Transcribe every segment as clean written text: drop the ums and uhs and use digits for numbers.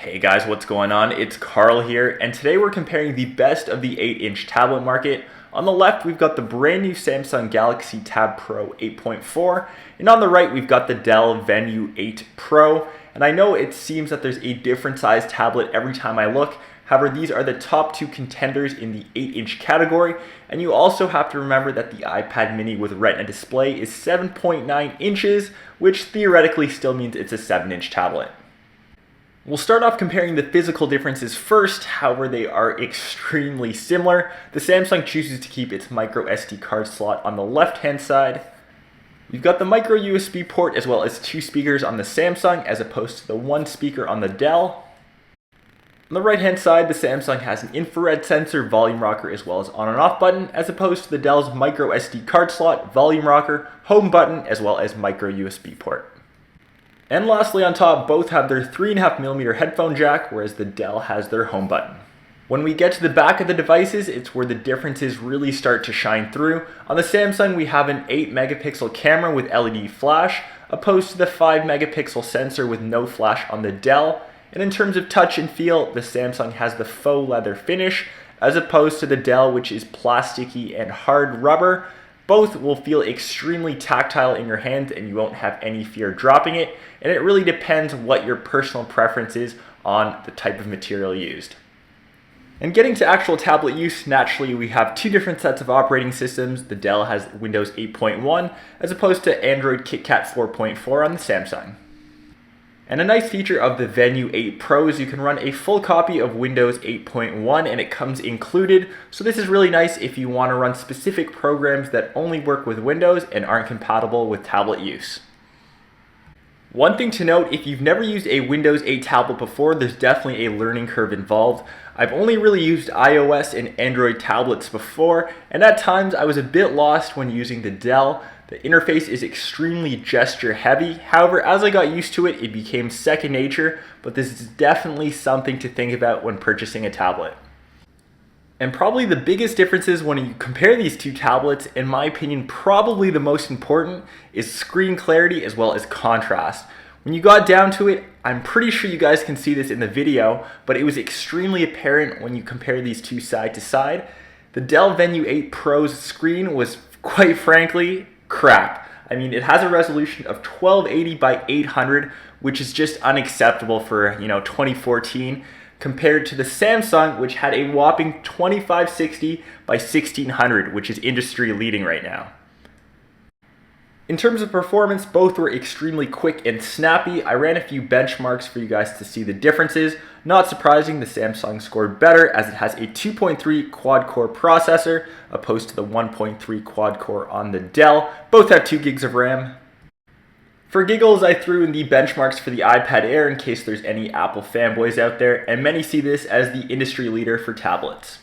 Hey guys, what's going on? It's Carl here, and today we're comparing the best of the 8-inch tablet market. On the left, we've got the brand new Samsung Galaxy Tab Pro 8.4, and on the right, we've got the Dell Venue 8 Pro. And I know it seems that there's a different size tablet every time I look. However, these are the top two contenders in the 8-inch category, and you also have to remember that the iPad mini with Retina display is 7.9 inches, which theoretically still means it's a 7-inch tablet. We'll start off comparing the physical differences first. However, they are extremely similar. The Samsung chooses to keep its micro SD card slot on the left-hand side. You've got the micro USB port as well as two speakers on the Samsung as opposed to the one speaker on the Dell. On the right-hand side, the Samsung has an infrared sensor, volume rocker, as well as on and off button, as opposed to the Dell's micro SD card slot, volume rocker, home button, as well as micro USB port. And lastly, on top, both have their 3.5mm headphone jack, whereas the Dell has their home button. When we get to the back of the devices, it's where the differences really start to shine through. On the Samsung, we have an 8-megapixel camera with LED flash, opposed to the 5-megapixel sensor with no flash on the Dell. And in terms of touch and feel, the Samsung has the faux leather finish, as opposed to the Dell, which is plasticky and hard rubber. Both will feel extremely tactile in your hands and you won't have any fear dropping it. And it really depends what your personal preference is on the type of material used. And getting to actual tablet use, naturally we have two different sets of operating systems. The Dell has Windows 8.1 as opposed to Android KitKat 4.4 on the Samsung. And a nice feature of the Venue 8 Pro is you can run a full copy of Windows 8.1 and it comes included. So this is really nice if you want to run specific programs that only work with Windows and aren't compatible with tablet use. One thing to note, if you've never used a Windows 8 tablet before, there's definitely a learning curve involved. I've only really used iOS and Android tablets before, and at times I was a bit lost when using the Dell. The interface is extremely gesture heavy. However, as I got used to it, it became second nature, but this is definitely something to think about when purchasing a tablet. And probably the biggest differences when you compare these two tablets, in my opinion, probably the most important, is screen clarity as well as contrast. When you got down to it, I'm pretty sure you guys can see this in the video, but it was extremely apparent when you compare these two side to side. The Dell Venue 8 Pro's screen was, quite frankly, crap. I mean, it has a resolution of 1280 by 800, which is just unacceptable for, 2014, compared to the Samsung, which had a whopping 2560 by 1600, which is industry leading right now. In terms of performance, both were extremely quick and snappy. I ran a few benchmarks for you guys to see the differences. Not surprising, the Samsung scored better as it has a 2.3 quad-core processor opposed to the 1.3 quad-core on the Dell. Both have 2 gigs of RAM. For giggles, I threw in the benchmarks for the iPad Air in case there's any Apple fanboys out there, and many see this as the industry leader for tablets.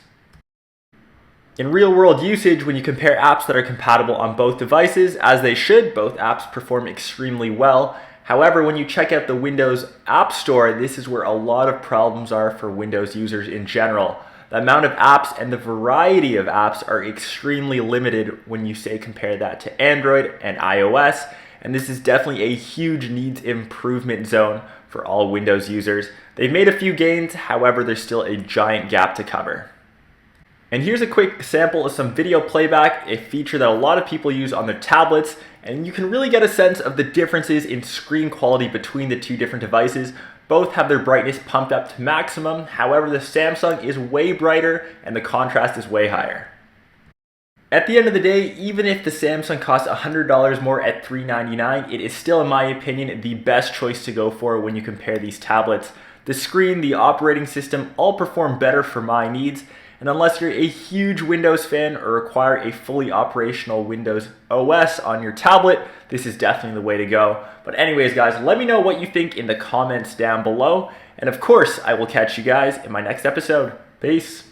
In real-world usage, when you compare apps that are compatible on both devices, as they should, both apps perform extremely well. However, when you check out the Windows App Store, this is where a lot of problems are for Windows users in general. The amount of apps and the variety of apps are extremely limited when you say compare that to Android and iOS, and this is definitely a huge needs improvement zone for all Windows users. They've made a few gains, however, there's still a giant gap to cover. And here's a quick sample of some video playback, a feature that a lot of people use on their tablets, and you can really get a sense of the differences in screen quality between the two different devices. Both have their brightness pumped up to maximum, however the Samsung is way brighter and the contrast is way higher. At the end of the day, even if the Samsung costs $100 more at $399, it is still, in my opinion, the best choice to go for when you compare these tablets. The screen, the operating system, all perform better for my needs. And unless you're a huge Windows fan or require a fully operational Windows OS on your tablet, this is definitely the way to go. But anyways, guys, let me know what you think in the comments down below. And of course, I will catch you guys in my next episode. Peace.